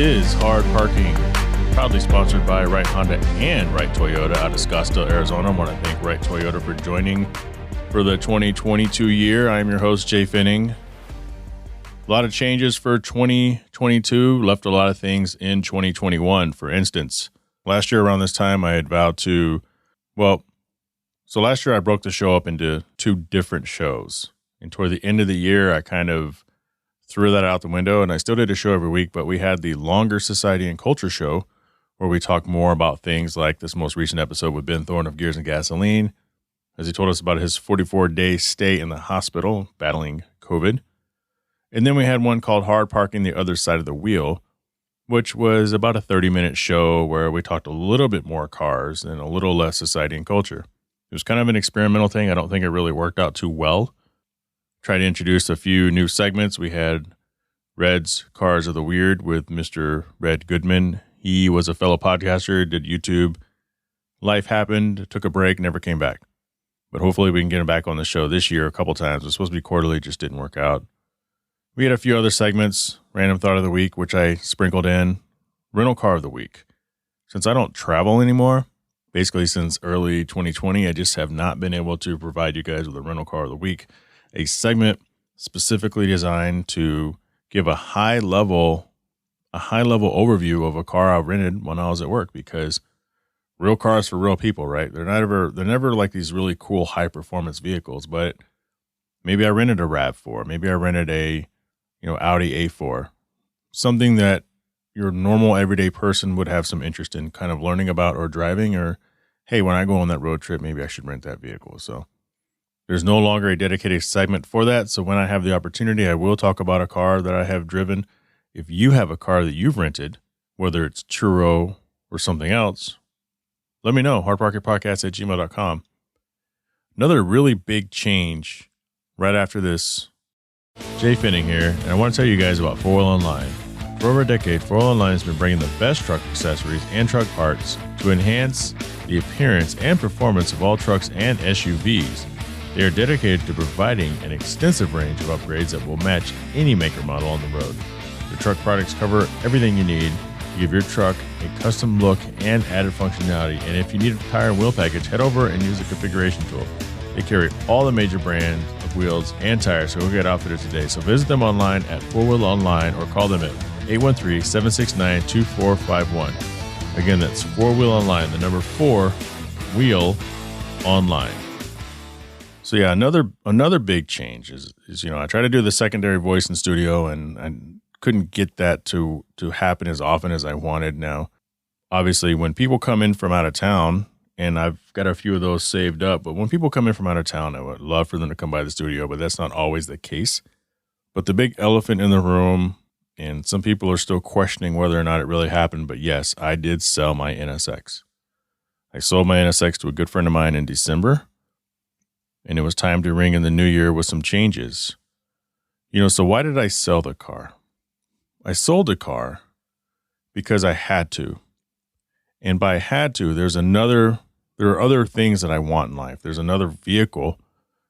is Hard Parking, proudly sponsored by Wright Honda and Wright Toyota out of Scottsdale, Arizona. I want to thank Wright Toyota for joining for the 2022 year. I am your host, Jhae Pfenning. A lot of changes for 2022, left a lot of things in 2021. For instance, last year around this time, I had vowed to, last year I broke the show up into two different shows. And toward the end of the year, I kind of threw that out the window, and I still did a show every week, but we had the longer Society and Culture show where we talk more about things like this most recent episode with Ben Thorne of Gears and Gasoline, as he told us about his 44-day stay in the hospital battling COVID. And then we had one called Hard Parking the Other Side of the Wheel, which was about a 30-minute show where we talked a little bit more cars and a little less society and culture. It was kind of an experimental thing. I don't think it really worked out too well. Tried to introduce a few new segments. We had Red's Cars of the Weird with Mr. Red Goodman. He was a fellow podcaster, did YouTube. Life happened, took a break, never came back. But hopefully we can get him back on the show this year a couple times. It was supposed to be quarterly, just didn't work out. We had a few other segments, Random Thought of the Week, which I sprinkled in, Rental Car of the Week. Since I don't travel anymore, basically since early 2020, I just have not been able to provide you guys with a Rental Car of the Week, a segment specifically designed to give a high level overview of a car I rented when I was at work, because real cars for real people, right? They're never like these really cool high performance vehicles, but maybe I rented a RAV4, maybe I rented a Audi A4, something that your normal everyday person would have some interest in kind of learning about or driving, or, hey, when I go on that road trip, maybe I should rent that vehicle. So there's no longer a dedicated segment for that. So when I have the opportunity, I will talk about a car that I have driven. If you have a car that you've rented, whether it's Turo or something else, let me know. HardParkingPodcast@gmail.com. Another really big change right after this. Jhae Pfenning here, and I want to tell you guys about 4Wheel Online. For over a decade, 4Wheel Online has been bringing the best truck accessories and truck parts to enhance the appearance and performance of all trucks and SUVs. They are dedicated to providing an extensive range of upgrades that will match any maker model on the road. The truck products cover everything you need to give your truck a custom look and added functionality. And if you need a tire and wheel package, head over and use the configuration tool. They carry all the major brands of wheels and tires, so go get outfitters today. So visit them online at 4Wheel Online or call them at 813-769-2451. Again, that's 4Wheel Online, the number 4 Wheel Online. So yeah, another big change is I try to do the secondary voice in studio, and I couldn't get that to happen as often as I wanted. Now, obviously, when people come in from out of town, and I've got a few of those saved up, but when people come in from out of town, I would love for them to come by the studio, but that's not always the case. But the big elephant in the room, and some people are still questioning whether or not it really happened, but yes, I did sell my NSX. I sold my NSX to a good friend of mine in December, and it was time to ring in the new year with some changes. So why did I sell the car? I sold the car because I had to. And by had to, there are other things that I want in life. There's another vehicle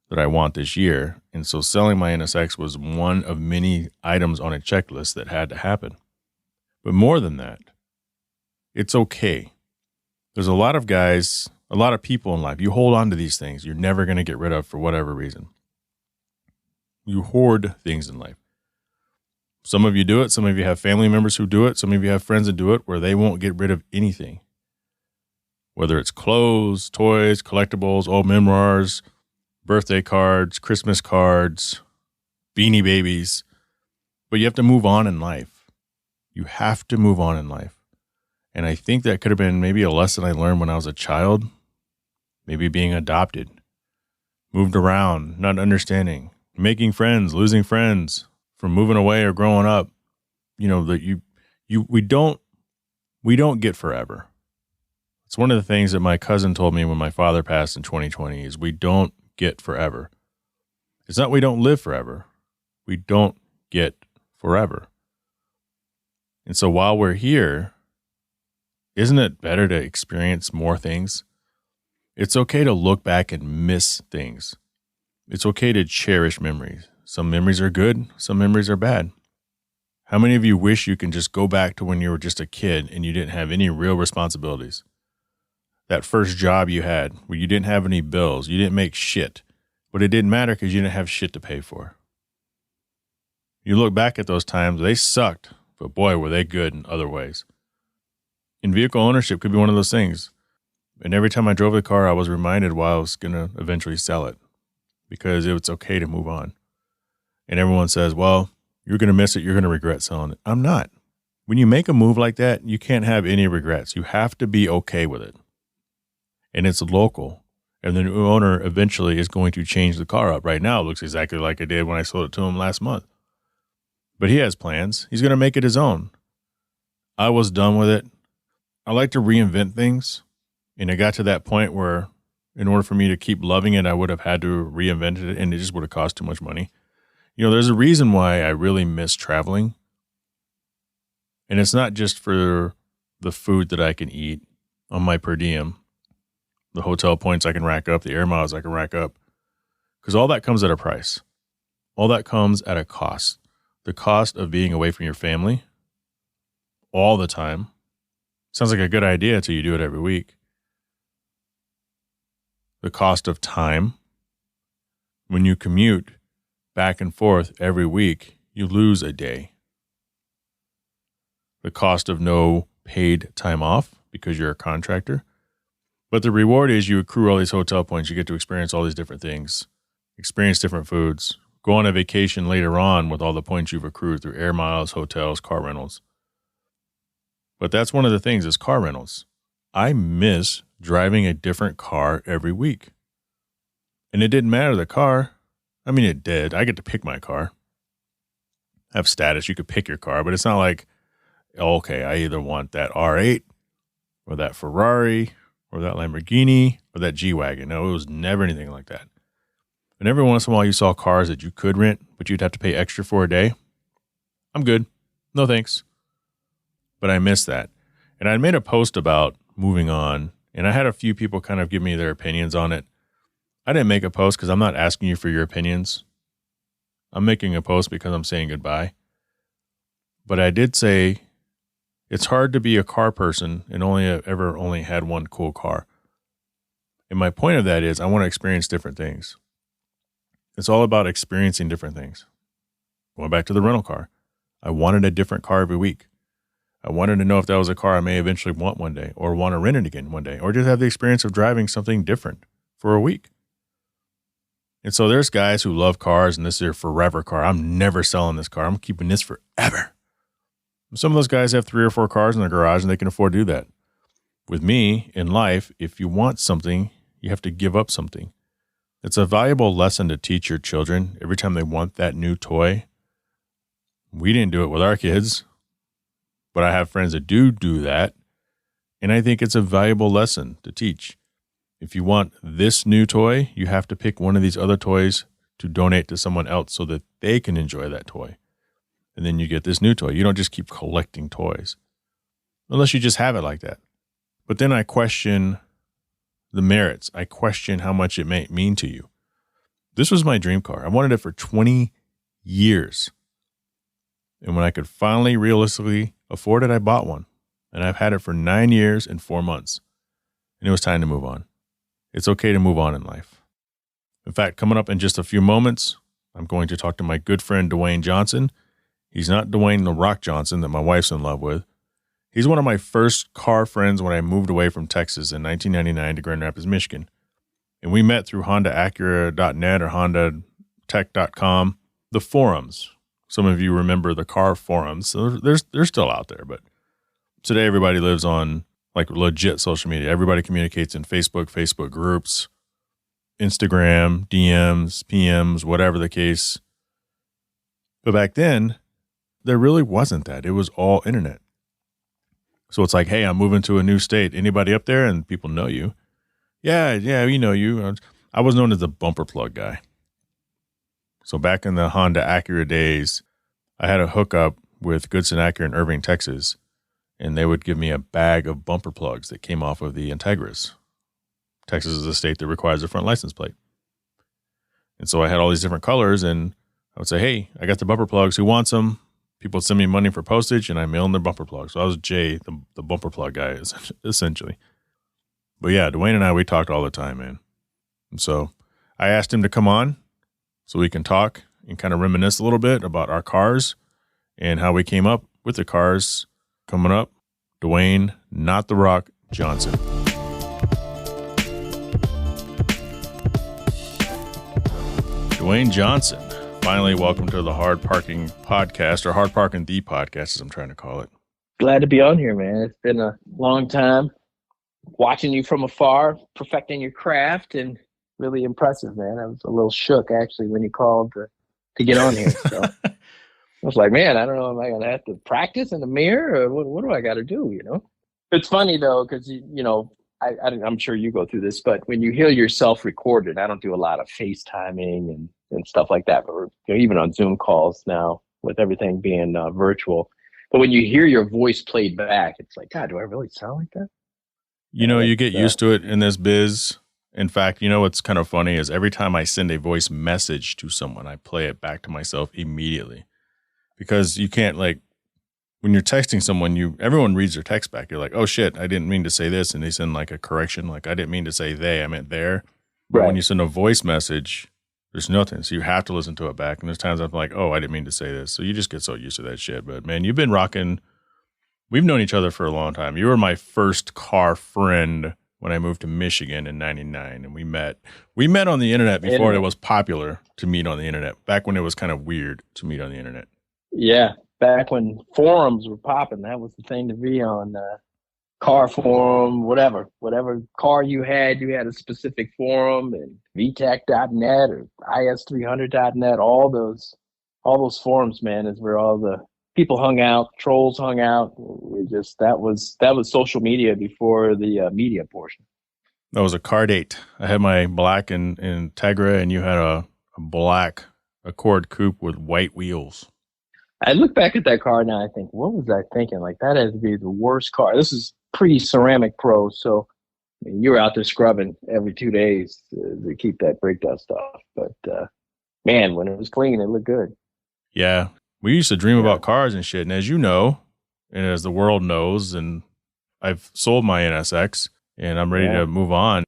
that I want this year. And so selling my NSX was one of many items on a checklist that had to happen. But more than that, it's okay. There's a lot of guys, a lot of people in life. You hold on to these things you're never going to get rid of for whatever reason. You hoard things in life. Some of you do it. Some of you have family members who do it. Some of you have friends that do it, where they won't get rid of anything. Whether it's clothes, toys, collectibles, old memoirs, birthday cards, Christmas cards, Beanie Babies. But you have to move on in life. You have to move on in life. And I think that could have been maybe a lesson I learned when I was a child. Maybe being adopted, moved around, not understanding, making friends, losing friends from moving away or growing up. That we don't get forever. It's one of the things that my cousin told me when my father passed in 2020 is we don't get forever. It's not we don't live forever. We don't get forever. And so while we're here, isn't it better to experience more things? It's okay to look back and miss things. It's okay to cherish memories. Some memories are good. Some memories are bad. How many of you wish you can just go back to when you were just a kid and you didn't have any real responsibilities? That first job you had where you didn't have any bills, you didn't make shit, but it didn't matter because you didn't have shit to pay for. You look back at those times, they sucked, but boy, were they good in other ways. And vehicle ownership could be one of those things. And every time I drove the car, I was reminded why I was going to eventually sell it, because it's okay to move on. And everyone says, well, you're going to miss it. You're going to regret selling it. I'm not. When you make a move like that, you can't have any regrets. You have to be okay with it. And it's local. And the new owner eventually is going to change the car up. Right now, it looks exactly like I did when I sold it to him last month. But he has plans. He's going to make it his own. I was done with it. I like to reinvent things. And it got to that point where in order for me to keep loving it, I would have had to reinvent it, and it just would have cost too much money. You know, there's a reason why I really miss traveling. And it's not just for the food that I can eat on my per diem, the hotel points I can rack up, the air miles I can rack up, because all that comes at a price. All that comes at a cost. The cost of being away from your family all the time. Sounds like a good idea until you do it every week. The cost of time. When you commute back and forth every week, you lose a day. The cost of no paid time off because you're a contractor. But the reward is you accrue all these hotel points. You get to experience all these different things, experience different foods, go on a vacation later on with all the points you've accrued through air miles, hotels, car rentals. But that's one of the things is car rentals. I miss driving a different car every week. And it didn't matter the car. I mean, it did. I get to pick my car. Have status. You could pick your car, but it's not like, okay, I either want that R8 or that Ferrari or that Lamborghini or that G-Wagon. No, it was never anything like that. And every once in a while you saw cars that you could rent, but you'd have to pay extra for a day. I'm good. No thanks. But I missed that. And I made a post about moving on, and I had a few people kind of give me their opinions on it. I didn't make a post because I'm not asking you for your opinions. I'm making a post because I'm saying goodbye. But I did say it's hard to be a car person and only had one cool car. And my point of that is I want to experience different things. It's all about experiencing different things. Going back to the rental car, I wanted a different car every week. I wanted to know if that was a car I may eventually want one day or want to rent it again one day or just have the experience of driving something different for a week. And so there's guys who love cars and this is their forever car. I'm never selling this car. I'm keeping this forever. Some of those guys have 3 or 4 cars in their garage and they can afford to do that. With me in life, if you want something, you have to give up something. It's a valuable lesson to teach your children every time they want that new toy. We didn't do it with our kids, but I have friends that do that. And I think it's a valuable lesson to teach. If you want this new toy, you have to pick one of these other toys to donate to someone else so that they can enjoy that toy. And then you get this new toy. You don't just keep collecting toys unless you just have it like that. But then I question the merits. I question how much it may mean to you. This was my dream car. I wanted it for 20 years. And when I could finally realistically afford it, I bought one. And I've had it for 9 years and 4 months. And it was time to move on. It's okay to move on in life. In fact, coming up in just a few moments, I'm going to talk to my good friend, Dwayne Johnson. He's not Dwayne The Rock Johnson that my wife's in love with. He's one of my first car friends when I moved away from Texas in 1999 to Grand Rapids, Michigan. And we met through HondaAcura.net or HondaTech.com, the forums. Some of you remember the car forums. So they're still out there, but today everybody lives on like legit social media. Everybody communicates in Facebook groups, Instagram, DMs, PMs, whatever the case. But back then, there really wasn't that. It was all internet. So it's like, hey, I'm moving to a new state. Anybody up there? And people know you. Yeah, we know you. I was known as the bumper plug guy. So back in the Honda Acura days, I had a hookup with Goodson Acura in Irving, Texas, and they would give me a bag of bumper plugs that came off of the Integras. Texas is a state that requires a front license plate. And so I had all these different colors, and I would say, hey, I got the bumper plugs. Who wants them? people send me money for postage, and I mail them their bumper plug. So I was Jay, the bumper plug guy, essentially. But yeah, Dwayne and I, we talked all the time, man. And so I asked him to come on so we can talk and kind of reminisce a little bit about our cars and how we came up with the cars. Coming up, Dwayne, not the Rock, Johnson. Dwayne Johnson, finally welcome to the Hard Parking Podcast, or Hard Parking the Podcast, as I'm trying to call it. Glad to be on here, man. It's been a long time watching you from afar, perfecting your craft, and really impressive, man. I was a little shook, actually, when you called to get on here. So I was like, man, I don't know, am I going to have to practice in the mirror, or what do I got to do, you know? It's funny, though, because, you know, I'm sure you go through this, but when you hear yourself recorded, I don't do a lot of FaceTiming and stuff like that, but even on Zoom calls now, with everything being virtual. But when you hear your voice played back, it's like, God, do I really sound like that? You know, you get used to it in this biz. In fact, you know what's kind of funny is every time I send a voice message to someone, I play it back to myself immediately. Because you can't, like, when you're texting someone, everyone reads their text back. You're like, oh shit, I didn't mean to say this. And they send like a correction. Like, I didn't mean to say they, I meant there. But when you send a voice message, there's nothing. So you have to listen to it back. And there's times I'm like, oh, I didn't mean to say this. So you just get so used to that shit. But man, you've been rocking. We've known each other for a long time. You were my first car friend when I moved to Michigan in 99. And we met on the internet before it was popular to meet on the internet. Back when it was kind of weird to meet on the internet. Yeah. Back when forums were popping, that was the thing to be on. Car forum, whatever car you had a specific forum, and VTAC.net or IS300.net, all those forums, man, is where all the people hung out, trolls hung out. That was social media before the media portion. That was a car date. I had my black in Integra, and you had a black Accord coupe with white wheels. I look back at that car now, I think, what was I thinking? Like, that had to be the worst car. This is pre-ceramic pro, so I mean, you were out there scrubbing every 2 days to keep that brake dust off. But, man, when it was clean, it looked good. Yeah. We used to dream about cars and shit. And as you know, and as the world knows, and I've sold my NSX, and I'm ready to move on.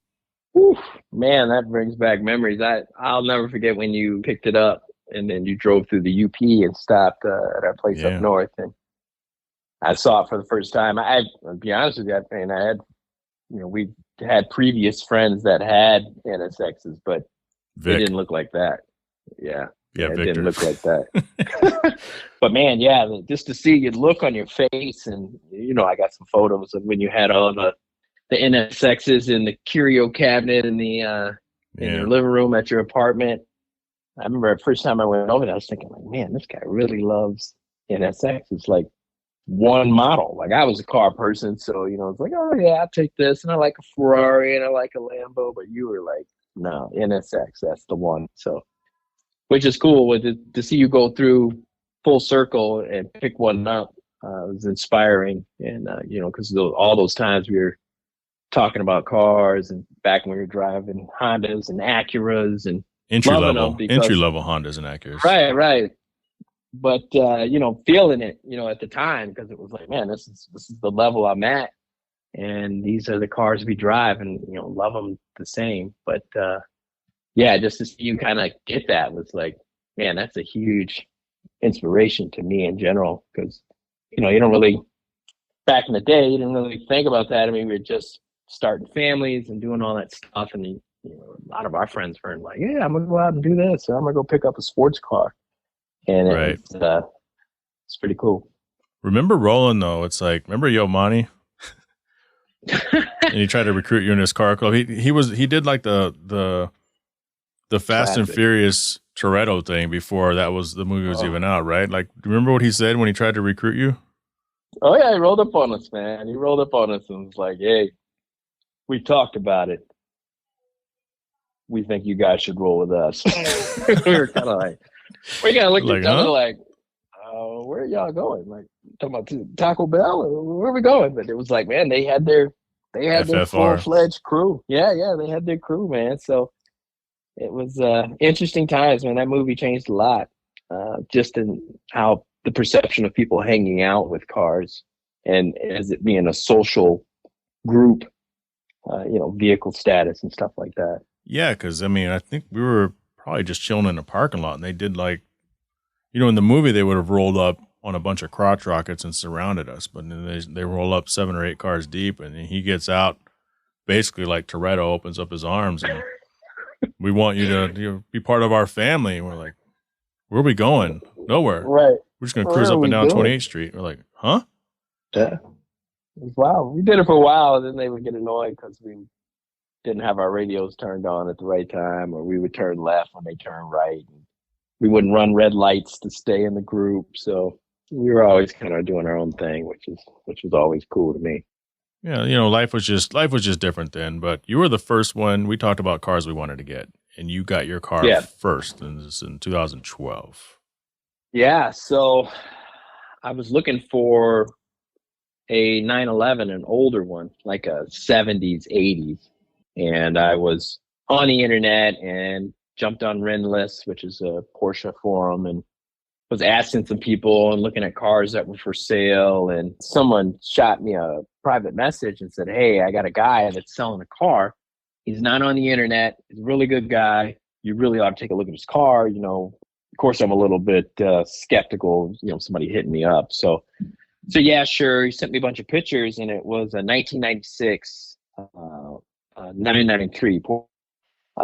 Whew, man, that brings back memories. I'll never forget when you picked it up. And then you drove through the UP and stopped at our place up north. And I saw it for the first time. I'll be honest with you, we had previous friends that had NSXs, but they didn't look like that. Yeah, it didn't look like that. But man, just to see you look on your face, and you know, I got some photos of when you had all the NSXs in the curio cabinet in the in your living room at your apartment. I remember the first time I went over there, I was thinking, like, man, this guy really loves NSX. It's like one model. Like, I was a car person, so, you know, it's like, oh, yeah, I'll take this. And I like a Ferrari and I like a Lambo. But you were like, no, NSX, that's the one. So, which is cool to see you go through full circle and pick one up. It was inspiring. And, you know, because all those times we were talking about cars, and back when we were driving Hondas and Acuras and entry level Hondas and Acuras. Right. But you know, feeling it, you know, at the time, because it was like, man, this is the level I'm at, and these are the cars we drive, and you know, love them the same. But just to see you kind of get that was like, man, that's a huge inspiration to me in general, because you know, you don't really, back in the day, you didn't really think about that. I mean, we were just starting families and doing all that stuff, and you know, a lot of our friends were like, yeah, I'm going to go out and do this. So I'm going to go pick up a sports car. And it's pretty cool. Remember Roland, though? It's like, remember Yo Monty? And he tried to recruit you in his car club. He did like the Fast and Furious Toretto thing before the movie was even out, right? Like, remember what he said when he tried to recruit you? Oh, yeah, he rolled up on us, man. He rolled up on us and was like, hey, we talked about it. We think you guys should roll with us. We were kind of like, we kind of looked at each other like, where are y'all going? Like, talking about Taco Bell? Or where are we going? But it was like, man, they had their full-fledged crew. Yeah, they had their crew, man. So it was interesting times, man. That movie changed a lot, just in how the perception of people hanging out with cars and as it being a social group, vehicle status and stuff like that. Yeah, because I think we were probably just chilling in a parking lot, and they did in the movie they would have rolled up on a bunch of crotch rockets and surrounded us, but then they roll up 7 or 8 cars deep, and he gets out basically like Toretto opens up his arms, and we want you to be part of our family. And we're like, where are we going? Nowhere. Right. We're just going to cruise up and down 28th Street. We're like, huh? Yeah. Wow. We did it for a while, and then they would get annoyed because we didn't have our radios turned on at the right time, or we would turn left when they turned right. And we wouldn't run red lights to stay in the group. So we were always kind of doing our own thing, which was always cool to me. Yeah, life was just different then. But you were the first one. We talked about cars we wanted to get, and you got your car first, and this is in 2012. Yeah, so I was looking for a 911, an older one, like a 70s, 80s, and I was on the internet and jumped on reminisce, which is a Porsche forum, and was asking some people and looking at cars that were for sale, and someone shot me a private message and said, hey, I got a guy that's selling a car. He's not on the internet. He's a really good guy. You really ought to take a look at his car. Of course, I'm a little bit skeptical, somebody hitting me up. So yeah, sure. He sent me a bunch of pictures, and it was a 1996 993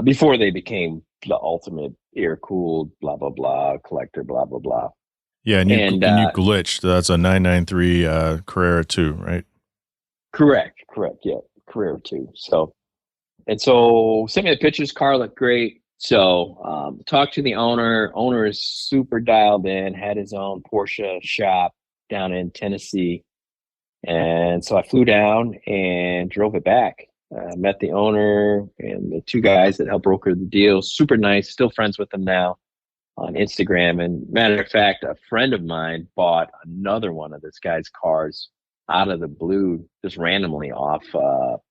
before they became the ultimate air-cooled, blah, blah, blah, collector, blah, blah, blah. Yeah, and you glitched. That's a 993 Carrera 2, right? Correct, yeah, Carrera 2. So sent me the pictures. Car looked great. So talked to the owner. Owner is super dialed in, had his own Porsche shop down in Tennessee. And so I flew down and drove it back. Met the owner and the 2 guys that helped broker the deal. Super nice. Still friends with them now on Instagram. And matter of fact, a friend of mine bought another one of this guy's cars out of the blue, just randomly off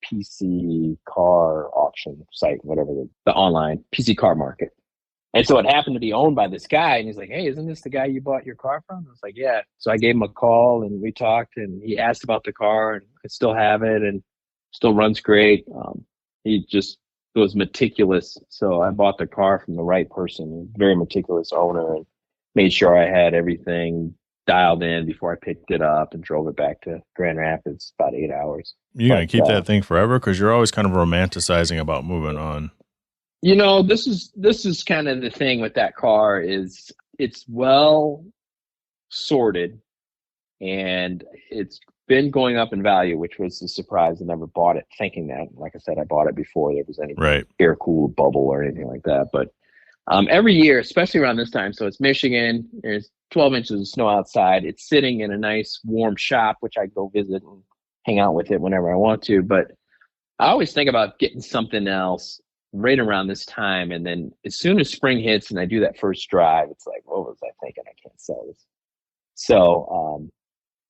PC car auction site, whatever the online PC car market. And so it happened to be owned by this guy. And he's like, hey, isn't this the guy you bought your car from? I was like, yeah. So I gave him a call and we talked, and he asked about the car, and I still have it and still runs great. He just was meticulous. So I bought the car from the right person, very meticulous owner, and made sure I had everything dialed in before I picked it up and drove it back to Grand Rapids, about 8 hours. You're going to keep that thing forever? Because you're always kind of romanticizing about moving on. This is kind of the thing with that car is it's well sorted, and it's been going up in value, which was a surprise. I never bought it thinking that. Like I said, I bought it before there was any air-cooled bubble or anything like that. But every year, especially around this time, so it's Michigan, there's 12 inches of snow outside. It's sitting in a nice warm shop, which I go visit and hang out with it whenever I want to. But I always think about getting something else right around this time. And then as soon as spring hits and I do that first drive, it's like, what was I thinking? I can't sell this. So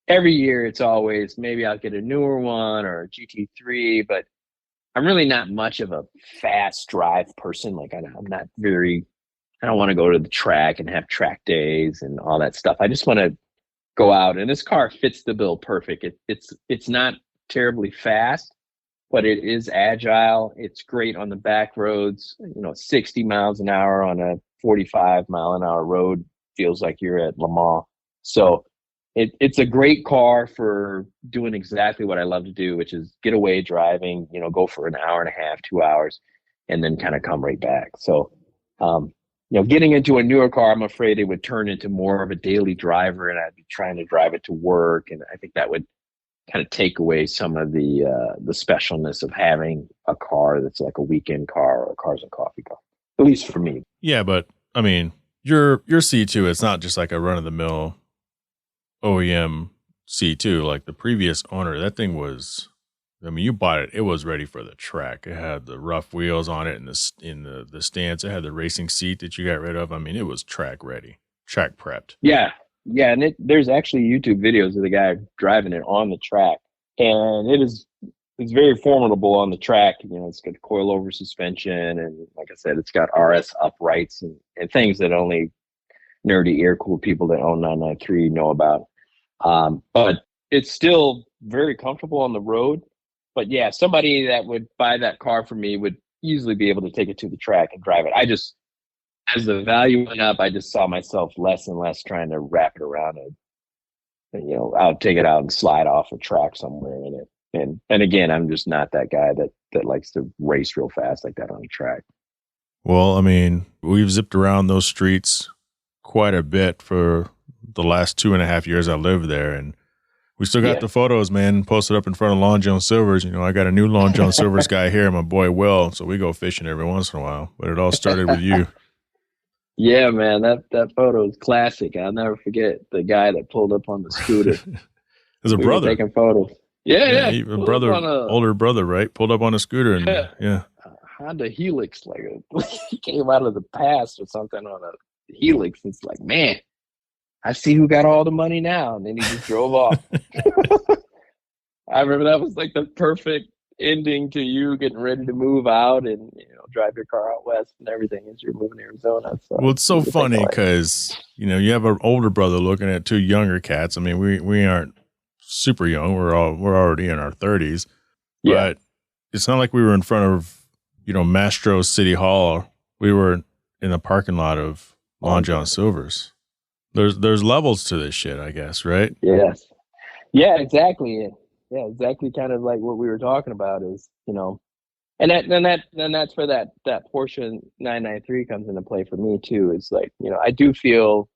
every year it's always, maybe I'll get a newer one or a GT3, but I'm really not much of a fast drive person. Like I don't want to go to the track and have track days and all that stuff. I just want to go out, and this car fits the bill perfect. It's not terribly fast, but it is agile. It's great on the back roads. 60 miles an hour on a 45 mile an hour road feels like you're at Le Mans. So it's a great car for doing exactly what I love to do, which is get away driving, go for an hour and a half, 2 hours, and then kind of come right back. So, getting into a newer car, I'm afraid it would turn into more of a daily driver, and I'd be trying to drive it to work. And I think that would kind of take away some of the specialness of having a car that's like a weekend car or a cars and coffee car, at least for me. Yeah, but I mean, your C2, it's not just like a run of the mill OEM C2. Like the previous owner, that thing was, you bought it, it was ready for the track. It had the rough wheels on it and the stance. It had the racing seat that you got rid of. It was track ready, track prepped. Yeah, and there's actually YouTube videos of the guy driving it on the track, and it's very formidable on the track. It's got coilover suspension, and like I said, it's got RS uprights and things that only nerdy air-cooled people that own 993 know about. But it's still very comfortable on the road. But yeah, somebody that would buy that car for me would easily be able to take it to the track and drive it. As the value went up, I just saw myself less and less trying to wrap it around it. And, I'll take it out and slide off a track somewhere in it. And again, I'm just not that guy that likes to race real fast like that on a track. Well, I mean, we've zipped around those streets quite a bit for the last 2.5 years I lived there, and we still got the photos, man, posted up in front of Long John Silver's. I got a new Long John Silver's guy here, my boy Will, so we go fishing every once in a while. But it all started with you. Yeah, man, that photo is classic. I'll never forget the guy that pulled up on the scooter. There's a brother taking photos. Yeah. A brother, older brother, right? Pulled up on a scooter and Honda Helix, he came out of the past or something on a Helix. It's like, man, I see who got all the money now, and then he just drove off. I remember that was like the perfect ending to you getting ready to move out and drive your car out west and everything as you're moving to Arizona. So well, it's so funny because you have an older brother looking at two younger cats. I mean, we aren't super young. We're already in our 30s, but it's not like we were in front of Mastro City Hall. We were in the parking lot of Long John Silver's. There's levels to this shit, I guess, right? Yes. Yeah, exactly. Yeah, exactly. Kind of like what we were talking about is, and that's where that Porsche 993 comes into play for me too. It's like, I do feel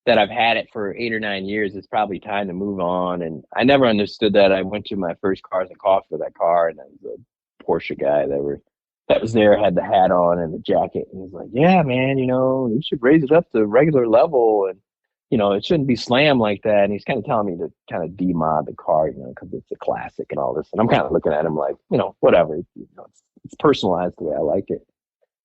that I've had it for 8 or 9 years. It's probably time to move on. And I never understood that. I went to my first Cars and Coffee for that car, and I was a Porsche guy that was there, had the hat on and the jacket. And he's like, yeah, man, you should raise it up to regular level. And, it shouldn't be slammed like that. And he's kind of telling me to kind of demod the car, because it's a classic and all this. And I'm kind of looking at him like, whatever. It's personalized the way I like it.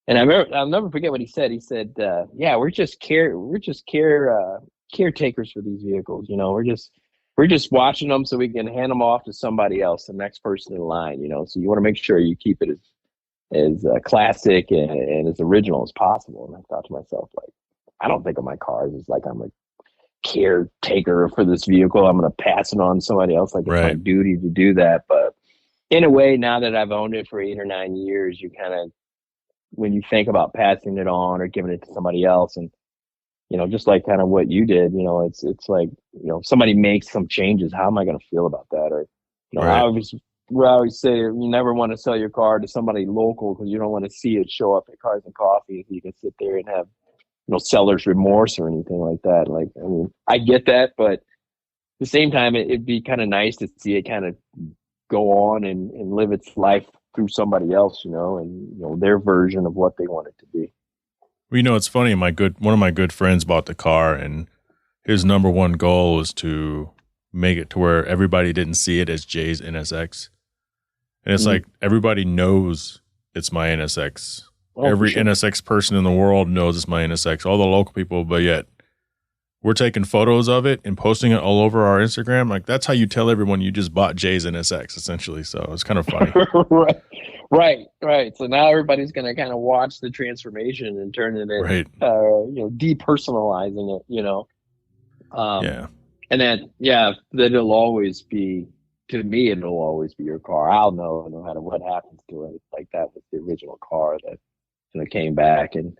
And I'll never forget what he said. He said, yeah, we're just caretakers for these vehicles. We're just watching them so we can hand them off to somebody else, the next person in line, So you want to make sure you keep it as classic and as original as possible. And I thought to myself, like, I don't think of my cars as like I'm a caretaker for this vehicle. I'm going to pass it on to somebody else. Like it's my duty to do that. But in a way, now that I've owned it for 8 or 9 years, you kind of, when you think about passing it on or giving it to somebody else, and just like kind of what you did, it's like, somebody makes some changes, how am I going to feel about that? Or I always say you never want to sell your car to somebody local because you don't want to see it show up at Cars and Coffee. You can sit there and have seller's remorse or anything like that. Like, I mean, I get that, but at the same time, it'd be kind of nice to see it kind of go on and live its life through somebody else, and their version of what they want it to be. Well, it's funny. One of my good friends bought the car, and his number one goal was to make it to where everybody didn't see it as Jay's NSX, and it's like everybody knows it's my NSX. Every NSX person in the world knows it's my NSX. All the local people, but yet we're taking photos of it and posting it all over our Instagram. Like that's how you tell everyone you just bought Jay's NSX, essentially. So it's kind of funny. Right. So now everybody's going to kind of watch the transformation and turn it in, depersonalizing it, And then, it'll always be, to me, it'll always be your car. I'll know no matter what happens to it. Like that was the original car that came back and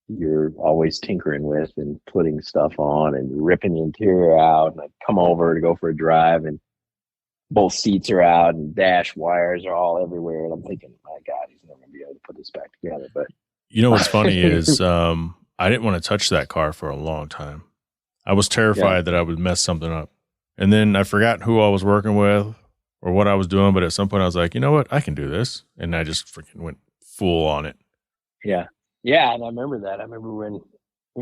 you're always tinkering with and putting stuff on and ripping the interior out. And I come over to go for a drive and both seats are out and dash wires are all everywhere. And I'm thinking, my God, he's never going to be able to put this back together. But what's funny is I didn't want to touch that car for a long time. I was terrified that I would mess something up. And then I forgot who I was working with or what I was doing. But at some point I was like, you know what? I can do this. And I just freaking went full on it. Yeah. Yeah. And I remember that. I remember when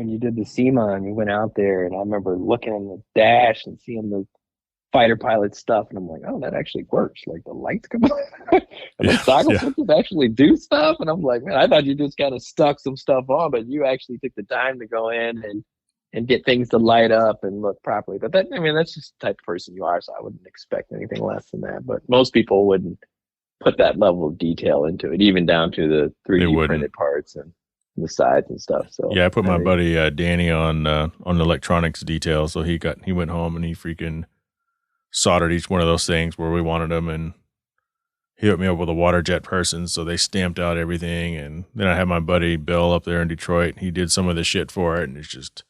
you did the SEMA and you went out there, and I remember looking in the dash and seeing the fighter pilot stuff. And I'm like, oh, that actually works. Like the lights come on and the toggle switches actually do stuff. And I'm like, man, I thought you just kind of stuck some stuff on, but you actually took the time to go in and get things to light up and look properly. But that's just the type of person you are. So I wouldn't expect anything less than that. But most people wouldn't put that level of detail into it, even down to the 3D printed parts. And the sides and stuff. So yeah, I put my buddy Danny on electronics detail. So he went home and he freaking soldered each one of those things where we wanted them, and he hooked me up with a water jet person. So they stamped out everything, and then I had my buddy Bill up there in Detroit. He did some of the shit for it, and it's just,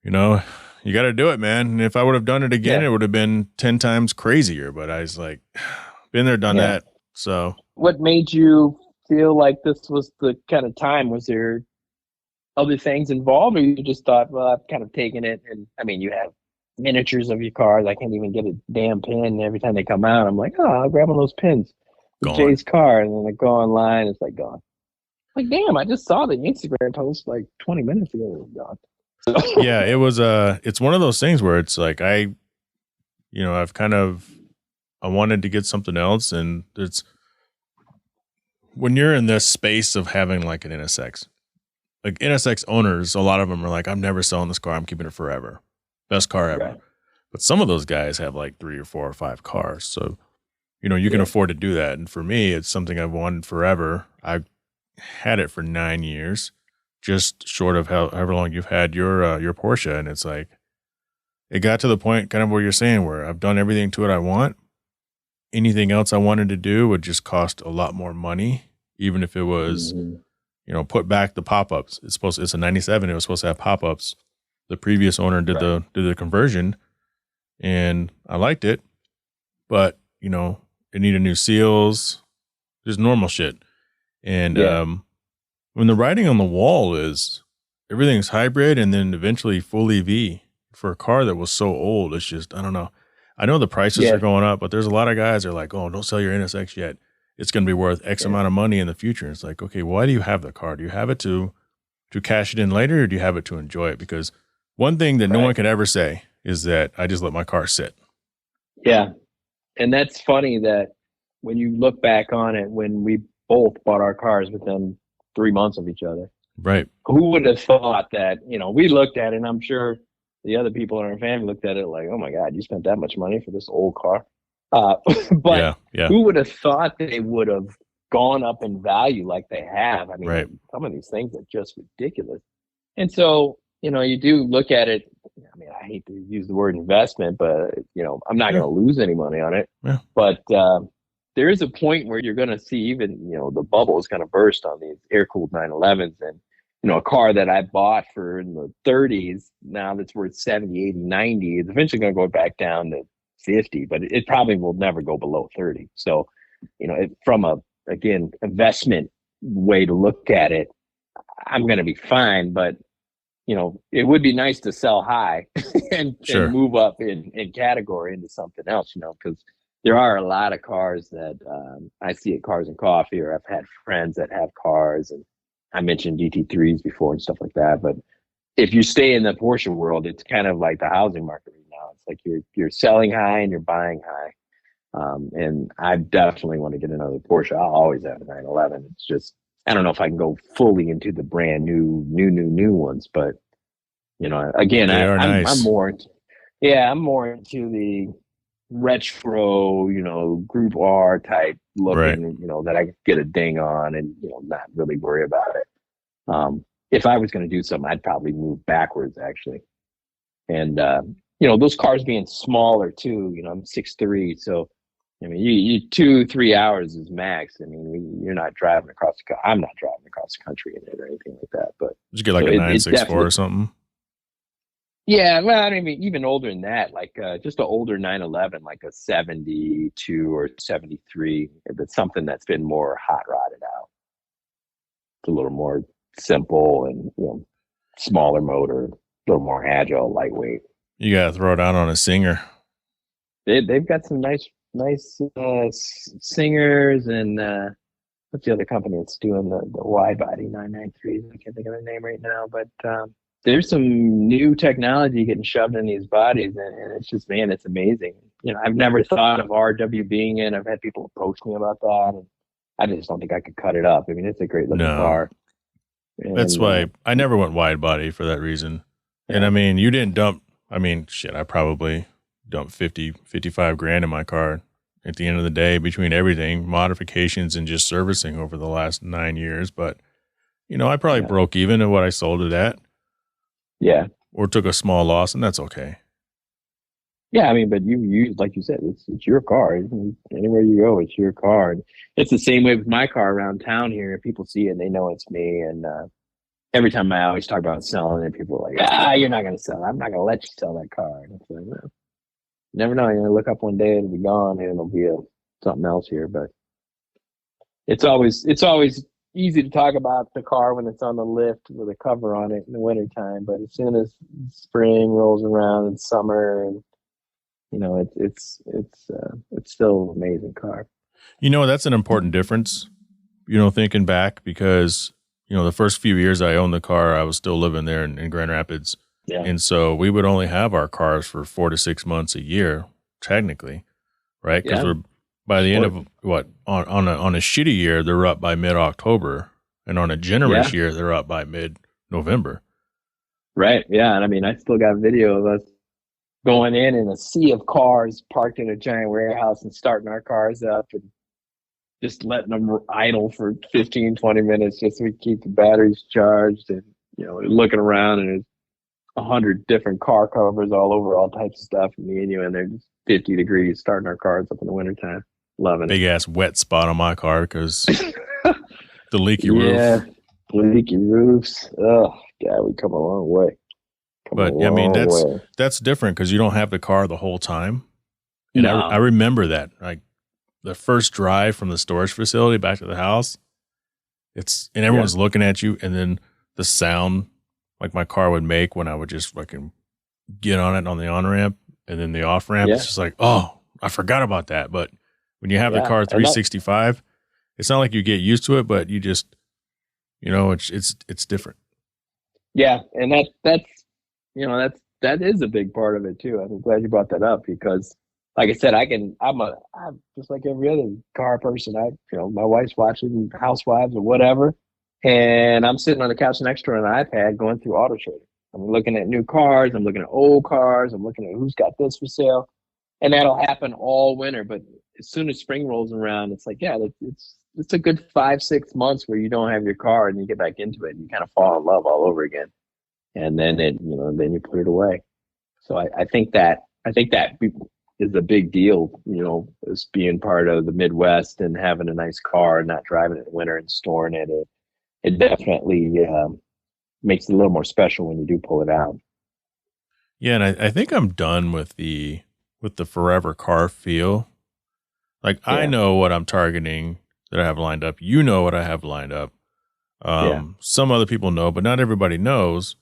you know, you got to do it, man. And if I would have done it again, it would have been 10 times crazier. But I was like, been there, done that. So what made you feel like this was the kind of time? Was there other things involved, or you just thought, well, I've kind of taken it? And I mean, you have miniatures of your cars. I can't even get a damn pin. Every time they come out, I'm like, oh, I'll grab one of those pins. Jay's car, and then I go online, it's like gone. Like, damn, I just saw the Instagram post like 20 minutes ago. It was gone. So. Yeah, it was it's one of those things where it's like I wanted to get something else, and it's when you're in this space of having like an NSX. Like NSX owners, a lot of them are like, I'm never selling this car. I'm keeping it forever. Best car ever. Right. But some of those guys have like 3 or 4 or 5 cars. So, you know, you can afford to do that. And for me, it's something I've wanted forever. I had it for 9 years, just short of however long you've had your Porsche. And it's like, it got to the point kind of where you're saying, where I've done everything to it I want. Anything else I wanted to do would just cost a lot more money, even if it was, you know, put back the pop-ups. It's a 97. It was supposed to have pop-ups. The previous owner did the conversion, and I liked it, but you know, it needed new seals, just normal shit. And when the writing on the wall is everything's hybrid and then eventually full EV for a car that was so old, it's just, I don't know. I know the prices are going up, but there's a lot of guys that are like, oh, don't sell your NSX yet. It's going to be worth X amount of money in the future. It's like, okay, why do you have the car? Do you have it to cash it in later, or do you have it to enjoy it? Because one thing that no one could ever say is that I just let my car sit. Yeah. And that's funny that when you look back on it, when we both bought our cars within 3 months of each other. Right. Who would have thought that, you know, we looked at it, and I'm sure the other people in our family looked at it like, oh my God, you spent that much money for this old car. But who would have thought they would have gone up in value like they have? I mean, some of these things are just ridiculous. And so, you know, you do look at it. I mean, I hate to use the word investment, but, you know, I'm not going to lose any money on it. Yeah. But there is a point where you're going to see even, you know, the bubble is going to burst on these air-cooled 911s. And, you know, a car that I bought for in the 30s, now that's worth 70, 80, 90, it's eventually going to go back down to 50, but it probably will never go below 30. So, you know, from a, again, investment way to look at it, I'm going to be fine, but you know, it would be nice to sell high and move up in category into something else, you know, because there are a lot of cars that I see at Cars and Coffee, or I've had friends that have cars, and I mentioned GT3s before and stuff like that. But if you stay in the Porsche world, it's kind of like the housing market right now. It's like you're selling high and you're buying high. And I definitely want to get another Porsche. I'll always have a 911. It's just, I don't know if I can go fully into the brand new ones, but you know, again, I'm more into the retro, you know, Group R type looking, you know, that I could get a ding on and, you know, not really worry about it. If I was going to do something, I'd probably move backwards actually. And, you know, those cars being smaller too, you know, I'm 6'3", so I mean, you 2-3 hours is max. I mean, you're not driving across I'm not driving across the country in it or anything like that. But did you get like a 964 or something? Yeah, well, I mean, even older than that, like just an older 911, like a 72 or 73. That's something that's been more hot rodded out. It's a little more simple and, you know, smaller motor, a little more agile, lightweight. You got to throw it out on a Singer. They've got some nice Singers, and what's the other company that's doing the wide body 993s? I can't think of their name right now, but there's some new technology getting shoved in these bodies, and it's just, man, it's amazing. You know, I've never thought of RW being in. I've had people approach me about that, and I just don't think I could cut it up. I mean, it's a great looking car. And, that's why I never went wide body for that reason. Yeah. And I mean, you didn't dump. I mean, shit, I probably dumped 55 grand in my car at the end of the day between everything, modifications and just servicing over the last 9 years. But I probably broke even at what I sold it at. Yeah. Or took a small loss, and that's okay. Yeah, I mean, but you like you said, it's your car. Anywhere you go, it's your car. And it's the same way with my car around town here. People see it and they know it's me. And every time I always talk about selling it, people are like, you're not going to sell it. I'm not going to let you sell that car. And it's like, well, you never know. You're going to look up one day, it'll be gone, and it'll be something else here. But it's always easy to talk about the car when it's on the lift with a cover on it in the wintertime. But as soon as spring rolls around and summer, and it's still an amazing car. That's an important difference, thinking back, because, the first few years I owned the car, I was still living there in Grand Rapids. Yeah. And so we would only have our cars for 4 to 6 months a year, technically, right? Because we're by the end of on a shitty year, they're up by mid-October. And on a generous year, they're up by mid-November. Right. Yeah. And I mean, I still got video of us going in a sea of cars parked in a giant warehouse and starting our cars up and just letting them idle for 15, 20 minutes just so we keep the batteries charged, and, looking around, and there's 100 different car covers all over, all types of stuff. And me and you in there, just 50 degrees, starting our cars up in the wintertime. Loving it. Big ass wet spot on my car because the leaky roof. Yeah, leaky roofs. Oh, God, we come a long way. But I mean, that's different because you don't have the car the whole time. And I remember that, like the first drive from the storage facility back to the house, and everyone's looking at you, and then the sound like my car would make when I would just fucking get on it on the on ramp and then the off ramp. It's just like, oh, I forgot about that. But when you have the car 365, it's not like you get used to it, but you just, it's different. Yeah, and that is a big part of it too. I'm glad you brought that up because, like I said, I'm just like every other car person. My wife's watching Housewives or whatever, and I'm sitting on the couch next to her on an iPad going through Auto Trader. I'm looking at new cars. I'm looking at old cars. I'm looking at who's got this for sale, and that'll happen all winter. But as soon as spring rolls around, it's like, it's a good 5-6 months where you don't have your car, and you get back into it, and you kind of fall in love all over again. And then then you put it away. So I think that is a big deal, as being part of the Midwest and having a nice car and not driving it in winter and storing it. It definitely makes it a little more special when you do pull it out. Yeah, and I think I'm done with the forever car feel. Like I know what I'm targeting that I have lined up. You know what I have lined up. Some other people know, but not everybody knows.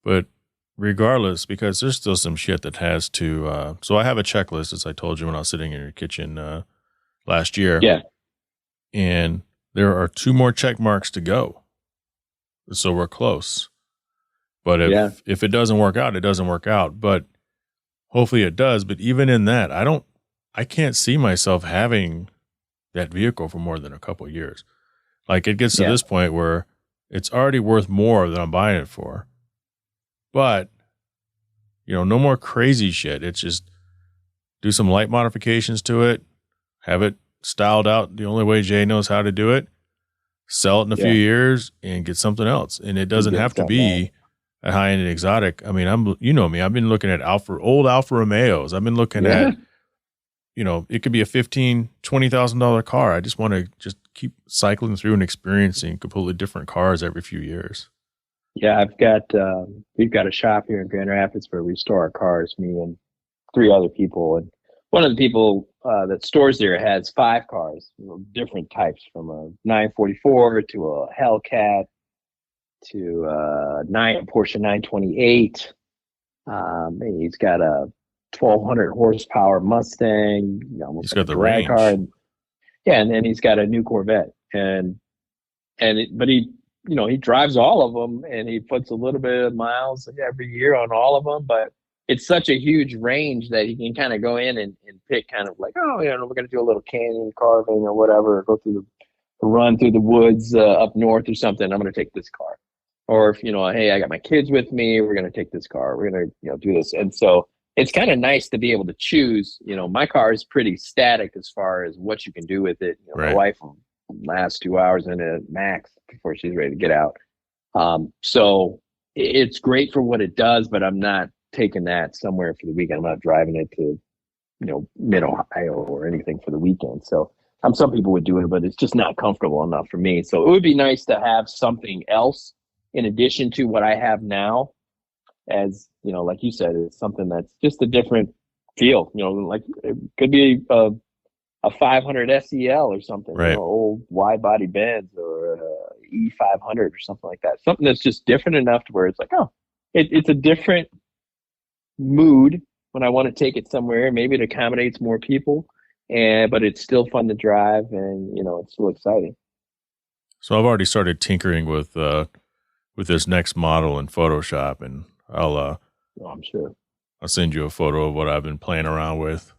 But regardless, because there's still some shit that has to, so I have a checklist, as I told you when I was sitting in your kitchen last year. Yeah. And there are 2 more check marks to go. So we're close. But if it doesn't work out, it doesn't work out. But hopefully it does. But even in that, I can't see myself having that vehicle for more than a couple of years. Like it gets to this point where it's already worth more than I'm buying it for. But, no more crazy shit. It's just do some light modifications to it, have it styled out the only way Jay knows how to do it, sell it in a few years, and get something else. And it doesn't have to be a high-end exotic. I mean, you know me. I've been looking at old Alfa Romeos. I've been looking at, it could be a $15,000, $20,000 car. I just want to just keep cycling through and experiencing completely different cars every few years. Yeah, we've got a shop here in Grand Rapids where we store our cars, me and 3 other people. And one of the people that stores there has 5 cars, different types, from a 944 to a Hellcat to a Porsche 928. He's got a 1,200 horsepower Mustang. He's got the range. Car. And then he's got a new Corvette. But he drives all of them, and he puts a little bit of miles every year on all of them. But it's such a huge range that he can kind of go in and pick kind of like, we're going to do a little canyon carving or whatever, or go through run through the woods up north or something. I'm going to take this car. Or if, hey, I got my kids with me, we're going to take this car. We're going to, do this. And so it's kind of nice to be able to choose. My car is pretty static as far as what you can do with it. Right. My wife will last 2 hours in it max before she's ready to get out. So it's great for what it does, but I'm not taking that somewhere for the weekend. I'm not driving it to, mid Ohio or anything for the weekend. So some people would do it, but it's just not comfortable enough for me. So it would be nice to have something else in addition to what I have now, as like you said, it's something that's just a different feel. Like it could be a 500 SEL or something, right? Old wide body Benz or E500 or something like that. Something that's just different enough to where it's like, oh, it's a different mood when I want to take it somewhere. Maybe it accommodates more people, but it's still fun to drive, and it's still exciting. So I've already started tinkering with this next model in Photoshop, and I'm sure I'll send you a photo of what I've been playing around with,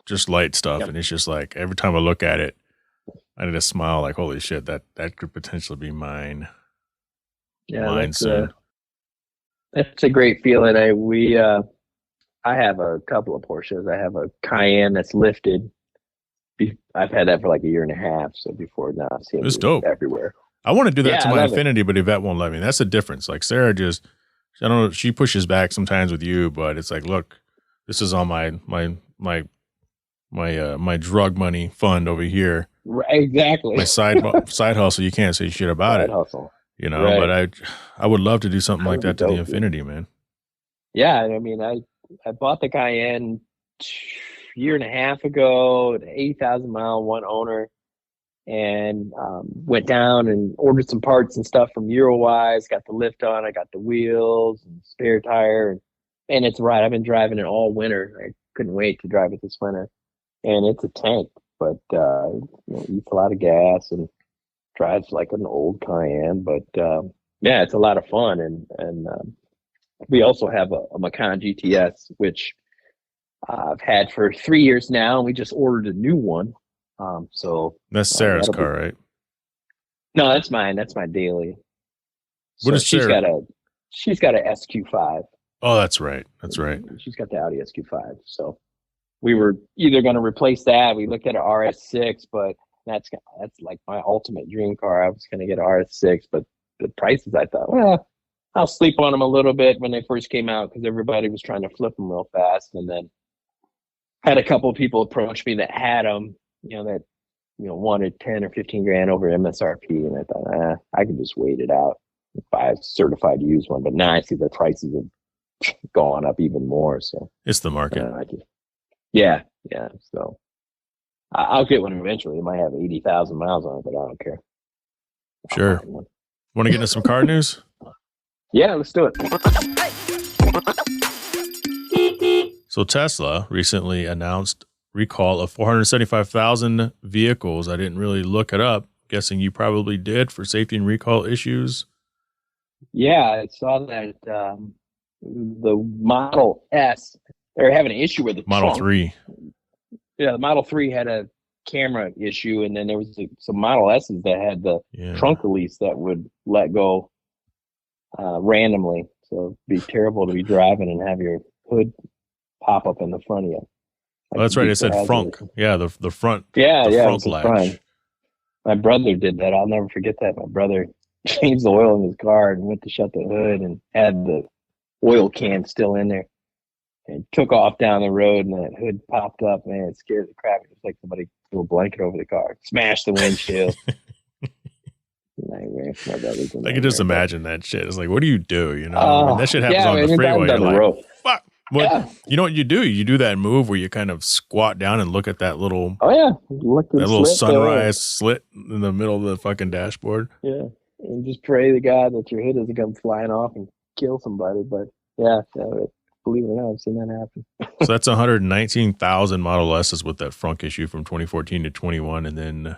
just light stuff. Yep. And it's just like every time I look at it, I need to smile like, holy shit, that could potentially be mine. Yeah, mine soon. That's a great feeling. I have a couple of Porsches. I have a Cayenne that's lifted. I've had that for like a year and a half. So before now, I've seen it dope everywhere. I want to do that to my Infiniti, but Yvette won't let me. That's the difference. Like Sarah I don't know, she pushes back sometimes with you, but it's like, look, this is on my drug money fund over here. Right, exactly. My side hustle. You can't say shit about it. Hustle. Right. But I would love to do something like that to the Infiniti, man. Yeah, I mean, I bought the Cayenne a year and a half ago, 80,000 mile, one owner, and went down and ordered some parts and stuff from Eurowise, got the lift on, I got the wheels and spare tire, and it's right. I've been driving it all winter. I couldn't wait to drive it this winter, and it's a tank, but eats a lot of gas and drives like an old Cayenne, but yeah, it's a lot of fun, and we also have a Macan GTS, which I've had for 3 years now, and we just ordered a new one. So that's Sarah's car, right? No, that's mine. That's my daily. What is Sarah? She's got a SQ5. Oh, that's right. That's right. She's got the Audi SQ5. So we were either going to replace that. We looked at an RS6, but that's like my ultimate dream car. I was going to get an RS6, but the prices, I thought, well, I'll sleep on them a little bit when they first came out because everybody was trying to flip them real fast. And then had a couple of people approach me that had them, that wanted 10 or 15 grand over MSRP. And I thought, I can just wait it out and buy a certified used one. But now I see the prices have gone up even more. So it's the market. Yeah. So I'll get one eventually. It might have 80,000 miles on it, but I don't care. Sure. Want to get into some car news? Yeah, let's do it. So Tesla recently announced recall of 475,000 vehicles. I didn't really look it up. Guessing you probably did for safety and recall issues. Yeah, I saw that the Model S, they're having an issue with the Model trunk. 3. Yeah, the Model 3 had a camera issue, and then there was some Model S's that had the trunk release that would let go randomly. So it'd be terrible to be driving and have your hood pop up in the front of you. Oh, that's right. It said frunk. Yeah, the front. Yeah, front latch. Front. My brother did that. I'll never forget that. My brother changed the oil in his car and went to shut the hood and had the oil can still in there. And took off down the road, and that hood popped up. Man, it scared the crap. It was like somebody threw a blanket over the car, smashed the windshield. Nightmare. I can just imagine that shit. It's like, what do you do? I mean, that shit happens on the freeway. You're like, fuck. You know what you do? You do that move where you kind of squat down and look at that little, look at that little sunrise slit in the middle of the fucking dashboard. Yeah, and just pray to God that your hood doesn't come flying off and kill somebody. But yeah, believe it or not, I've seen that happen. So that's 119,000 Model S's with that frunk issue from 2014 to 21, and then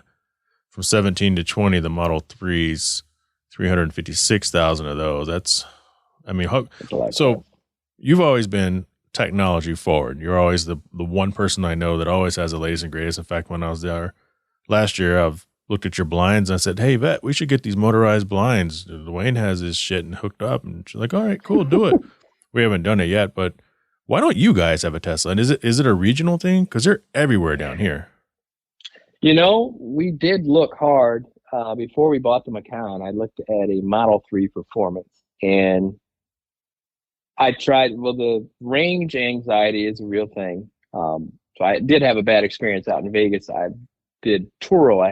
from 17 to 20, the Model 3s, 356,000 of those. That's, I mean, so you've always been technology forward. You're always the one person I know that always has the latest and greatest. In fact, when I was there last year, I've looked at your blinds and I said, hey, Vet, we should get these motorized blinds. Dwayne has this shit and hooked up. And she's like, all right, cool, do it. We haven't done it yet, but why don't you guys have a Tesla? And is it a regional thing? Because they're everywhere down here. We did look hard. before we bought the Macan, I looked at a Model 3 Performance, and I tried. Well, the range anxiety is a real thing. So I did have a bad experience out in Vegas. I did Turo.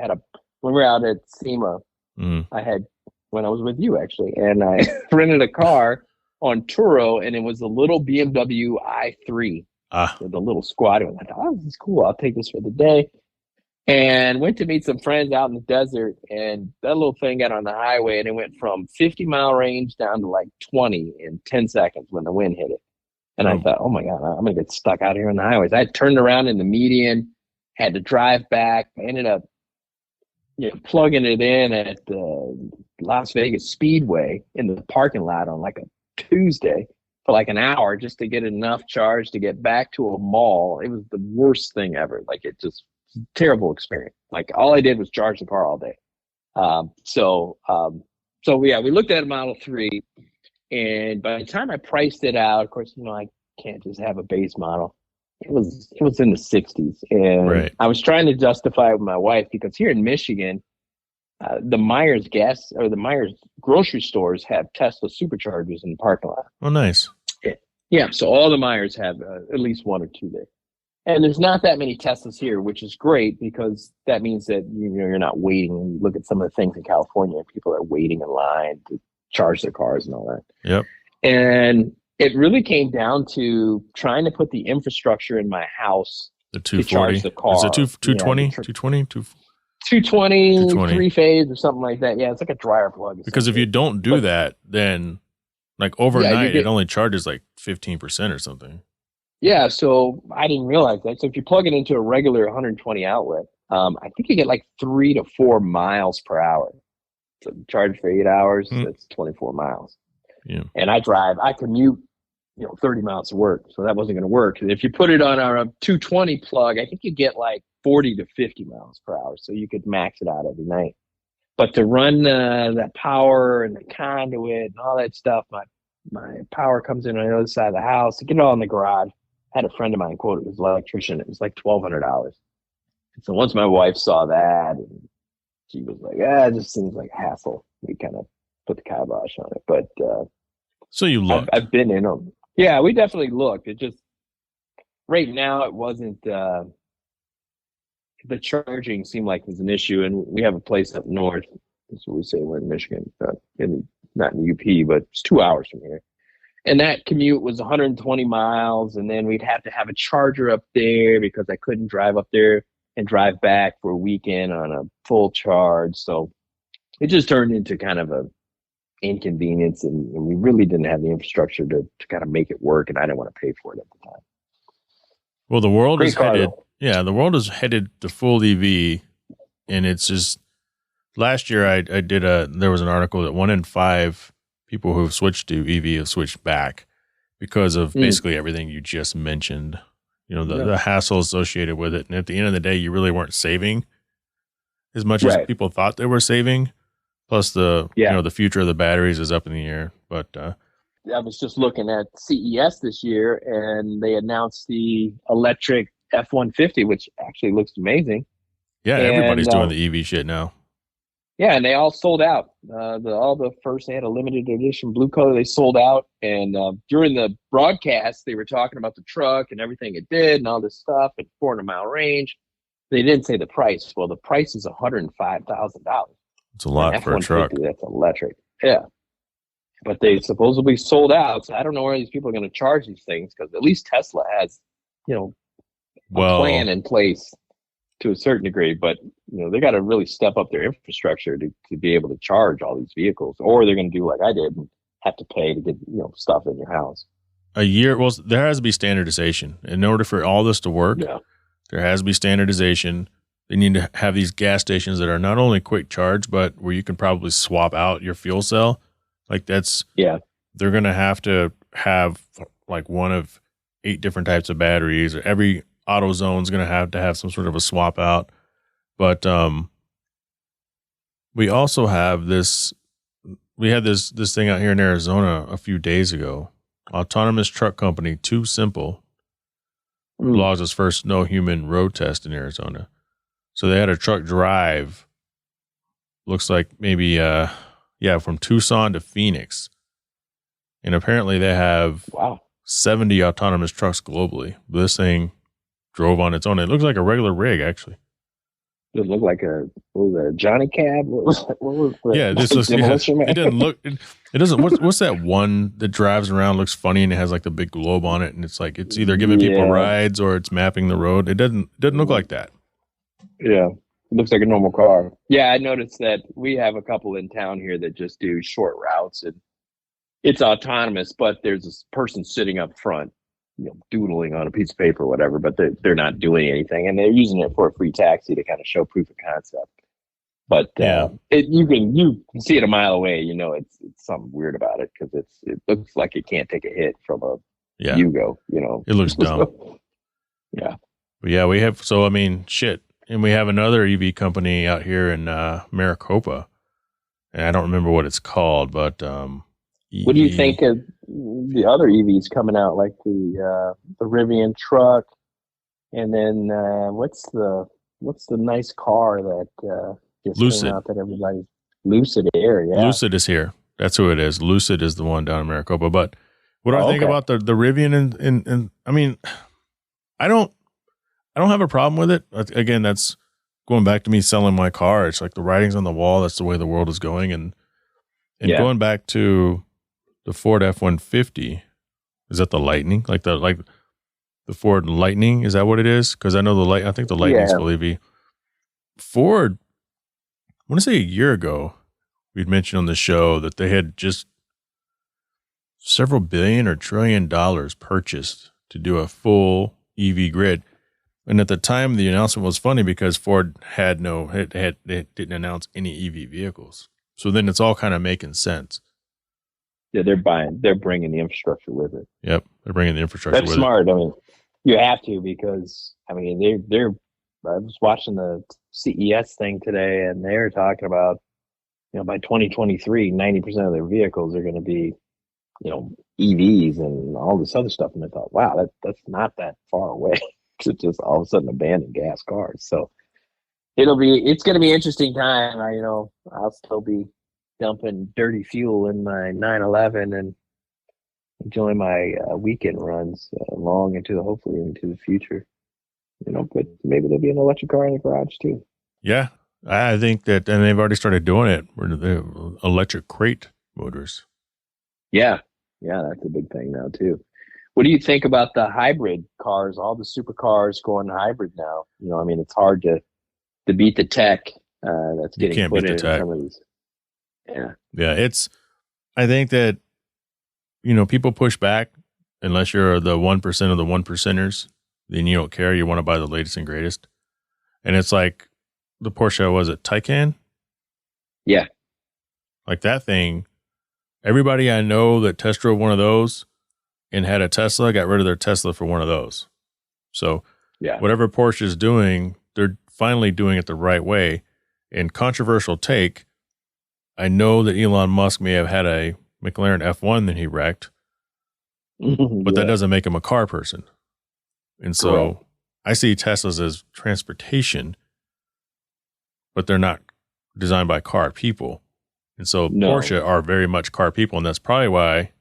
When we were out at SEMA, I had, when I was with you actually, and I rented a car on Turo, and it was a little BMW i3 with a little squad. And I thought, oh, this is cool. I'll take this for the day. And went to meet some friends out in the desert, and that little thing got on the highway, and it went from 50-mile range down to like 20 in 10 seconds when the wind hit it. And I thought, oh my God, I'm going to get stuck out here on the highways. I turned around in the median, had to drive back. I ended up plugging it in at the Las Vegas Speedway in the parking lot on like a Tuesday for like an hour just to get enough charge to get back to a mall. It was the worst thing ever. Like, it just, terrible experience. Like, all I did was charge the car all day. So yeah, we looked at a Model 3. And by the time I priced it out, of course, I can't just have a base model. It was in the 60s, and I was trying to justify it with my wife because here in Michigan, the Myers grocery stores have Tesla superchargers in the parking lot. Oh, nice. Yeah, so all the Myers have at least one or two there, and there's not that many Teslas here, which is great because that means that you're not waiting. And you look at some of the things in California, people are waiting in line to charge their cars and all that. Yep. And it really came down to trying to put the infrastructure in my house. The 240. To charge the car. Is it 220? 220, 3-phase or something like that. Yeah, it's like a dryer plug. Because if you don't do that, then like overnight, it only charges like 15% or something. Yeah, so I didn't realize that. So if you plug it into a regular 120 outlet, I think you get like 3 to 4 miles per hour. So charge for 8 hours, that's 24 miles. Yeah. And I commute, 30 miles to work. So that wasn't going to work. And if you put it on a 220 plug, I think you get like 40 to 50 miles per hour. So you could max it out every night. But to run that power and the conduit and all that stuff, my power comes in on the other side of the house. To get it all in the garage, I had a friend of mine quote it was an electrician. It was like $1,200. So once my wife saw that, and she was like, it just seems like a hassle. We kind of put the kibosh on it. But so you looked. I've been in them. Yeah, we definitely looked. It just, right now, it wasn't, the charging seemed like it was an issue. And we have a place up north. That's what we say, we're in Michigan, not in UP, but it's 2 hours from here. And that commute was 120 miles. And then we'd have to have a charger up there because I couldn't drive up there and drive back for a weekend on a full charge. So it just turned into kind of a inconvenience, and we really didn't have the infrastructure to kind of make it work, and I didn't want to pay for it at the time. Well, the world is headed, the world is headed to full EV, and it's just, last year there was an article that 1 in 5 people who have switched to EV have switched back because of basically everything you just mentioned. The hassle associated with it. And at the end of the day, you really weren't saving as much as people thought they were saving. Plus the future of the batteries is up in the air. But I was just looking at CES this year, and they announced the electric F-150, which actually looks amazing. Yeah, everybody's doing the EV shit now. Yeah, and they all sold out. They had a limited edition blue color. They sold out. And during the broadcast, they were talking about the truck and everything it did and all this stuff at 400-mile range. They didn't say the price. Well, the price is $105,000. It's a lot for a truck. That's electric. Yeah. But they supposedly sold out. So I don't know where these people are going to charge these things, because at least Tesla has, a plan in place to a certain degree. But they got to really step up their infrastructure to be able to charge all these vehicles, or they're going to do like I did and have to pay to get stuff in your house. There has to be standardization in order for all this to work. Yeah. There has to be standardization. They need to have these gas stations that are not only quick charge, but where you can probably swap out your fuel cell. Like they're going to have like one of 8 different types of batteries. Every AutoZone is going to have some sort of a swap out. But we also have this. We had this thing out here in Arizona a few days ago. Autonomous truck company Too Simple logs its first no human road test in Arizona. So they had a truck drive looks like maybe from Tucson to Phoenix. And apparently they have 70 autonomous trucks globally. This thing drove on its own. It looks like a regular rig, actually. It looked like a Johnny Cab. What was this looks. It doesn't look. It doesn't. What's that one that drives around, looks funny, and it has like the big globe on it, and it's like it's either giving people rides or it's mapping the road. It doesn't look like that. Yeah, it looks like a normal car. Yeah, I noticed that we have a couple in town here that just do short routes, and it's autonomous, but there's this person sitting up front, doodling on a piece of paper or whatever, but they're not doing anything, and they're using it for a free taxi to kind of show proof of concept. But you can see it a mile away. It's something weird about it because it looks like it can't take a hit from a Yugo. It looks dumb. Yeah, but we have. So I mean, shit, and we have another EV company out here in Maricopa, and I don't remember what it's called, but what do you think of the other EVs coming out, like the Rivian truck, and then what's the nice car that Lucid. Out that everybody Lucid Air, yeah. Lucid is here. That's who it is. Lucid is the one down in Maricopa. But what do I think about the Rivian? And I mean, I don't have a problem with it. Again, that's going back to me selling my car. It's like the writing's on the wall. That's the way the world is going. And going back to the Ford F-150, is that the Lightning? Like the Ford Lightning? Is that what it is? Because I know I think the Lightning's full EV. Ford, I want to say a year ago, we'd mentioned on the show that they had just several billion or $1 trillion purchased to do a full EV grid. And at the time, the announcement was funny because Ford it didn't announce any EV vehicles. So then it's all kind of making sense. Yeah, they're bringing the infrastructure with it. Yep, they're bringing the infrastructure with it. That's smart. I mean, you have to, because I mean they're. I was watching the CES thing today, and they're talking about, by 2023, 90% of their vehicles are going to be, EVs and all this other stuff. And I thought, wow, that's not that far away. It's just all of a sudden abandoned gas cars. So it's going to be an interesting time. I'll still be dumping dirty fuel in my 911 and enjoying my weekend runs hopefully into the future. But maybe there'll be an electric car in the garage too. Yeah, I think that, and they've already started doing it. Where the electric crate motors. Yeah, that's a big thing now too. What do you think about the hybrid cars? All the supercars going hybrid now. I mean, it's hard to beat the tech that's getting put in some of these. Yeah. I think that people push back unless you're the 1% of the 1%ers. Then you don't care. You want to buy the latest and greatest. And it's like the Porsche, was it Taycan? Yeah. Like that thing, everybody I know that test drove one of those and had a Tesla got rid of their Tesla for one of those. So whatever Porsche is doing, they're finally doing it the right way. And controversial take, I know that Elon Musk may have had a McLaren F1 that he wrecked, but that doesn't make him a car person. And so I see Teslas as transportation, but they're not designed by car people. And so Porsche are very much car people. And that's probably why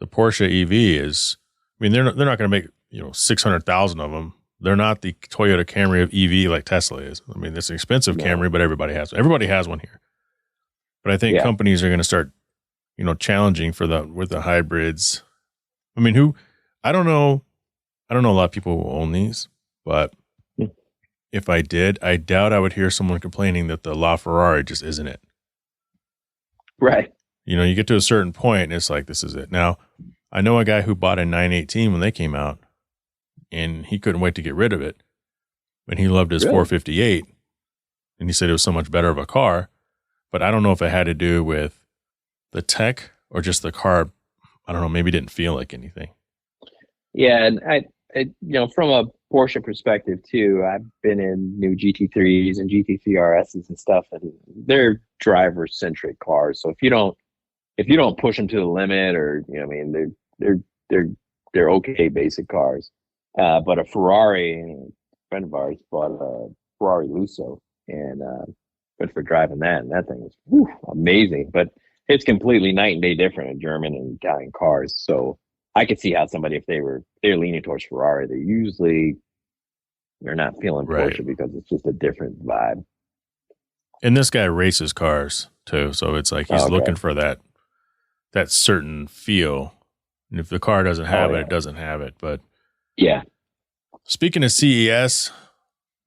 the Porsche EV is, I mean, they're not going to make, 600,000 of them. They're not the Toyota Camry of EV like Tesla is. I mean, it's an expensive Camry, but everybody has one here. But I think companies are going to start, challenging with the hybrids. I mean, I don't know a lot of people who own these, but if I did, I doubt I would hear someone complaining that the LaFerrari just isn't it. Right. You get to a certain point and it's like, this is it. Now, I know a guy who bought a 918 when they came out and he couldn't wait to get rid of it. And he loved his 458 and he said it was so much better of a car. But I don't know if it had to do with the tech or just the car. I don't know. Maybe it didn't feel like anything. Yeah. And I from a Porsche perspective too, I've been in new GT3s and GT3 RSs and stuff, and they're driver centric cars. So if you don't push them to the limit, or they're okay basic cars. But a Ferrari, a friend of ours bought a Ferrari Lusso, and but for driving that, and that thing was amazing. But it's completely night and day different in German and Italian cars. So I could see how somebody, if they're leaning towards Ferrari, they're not feeling Porsche because it's just a different vibe. And this guy races cars too, so it's like he's looking for that certain feel. And if the car doesn't have it, it doesn't have it. But yeah. Speaking of CES,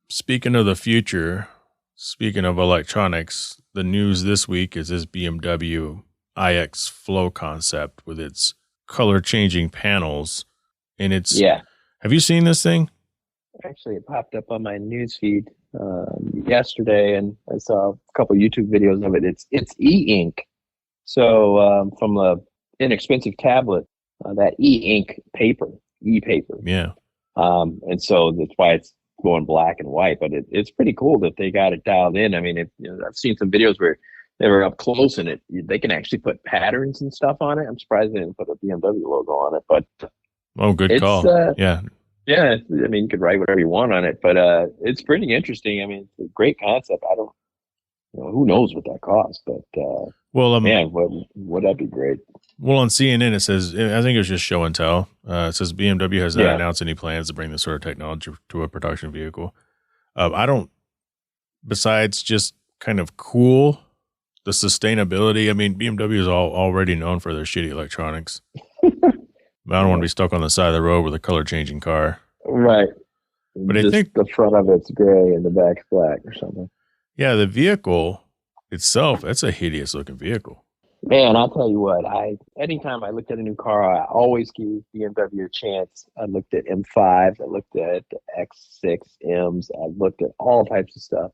speaking of the future, speaking of electronics, the news this week is this BMW iX Flow concept with its color changing panels. And it's have you seen this thing? Actually, it popped up on my news feed yesterday, and I saw a couple YouTube videos of it. It's e-ink. So from a inexpensive tablet, that e-ink e-paper. Yeah. And so that's why it's going black and white. But it's pretty cool that they got it dialed in. I mean, I've seen some videos where they were up close and they can actually put patterns and stuff on it. I'm surprised they didn't put a BMW logo on it. But good call. Yeah, I mean, you could write whatever you want on it, but it's pretty interesting. I mean, it's a great concept. Who knows what that costs, but man, would that be great? Well, on CNN, it says, I think it was just show and tell. It says BMW has not announced any plans to bring this sort of technology to a production vehicle. Besides just kind of cool, the sustainability. I mean, BMW is already known for their shitty electronics. I don't want to be stuck on the side of the road with a color changing car. Right. But just I think the front of it's gray and the back's black or something. Yeah, the vehicle itself, that's a hideous looking vehicle. Man, I'll tell you what, anytime I looked at a new car, I always give BMW a chance. I looked at M5, I looked at the X6 M's, I looked at all types of stuff.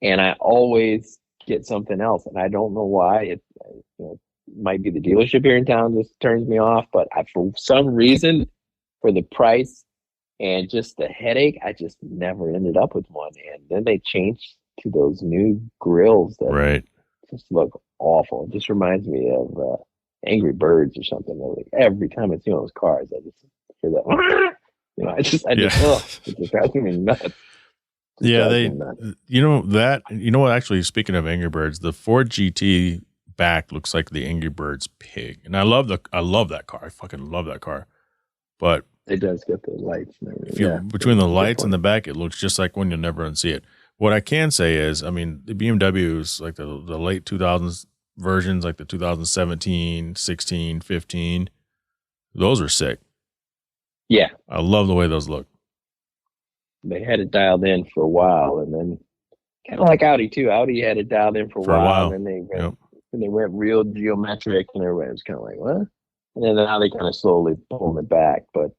And I always get something else. And I don't know why. It might be the dealership here in town just turns me off, but for some reason, for the price and just the headache, I just never ended up with one. And then they changed to those new grills that just look awful. It just reminds me of Angry Birds or something. Like every time I see one of those cars, I just hear that. It just drives me nuts. Actually, speaking of Angry Birds, the Ford GT back looks like the Angry Birds pig, and I love that car. I fucking love that car, but it does get the lights and everything. Between the lights and the back, it looks just like one you'll never unsee it. What I can say is, I mean, the BMWs, like the late 2000s versions, like the 2017, 16, 15, those are sick. Yeah, I love the way those look. They had it dialed in for a while, and then kind of like Audi too. Audi had it dialed in for a while, and then they went real geometric, and everybody was kind of like, what? And then now they kind of slowly pulling it back. But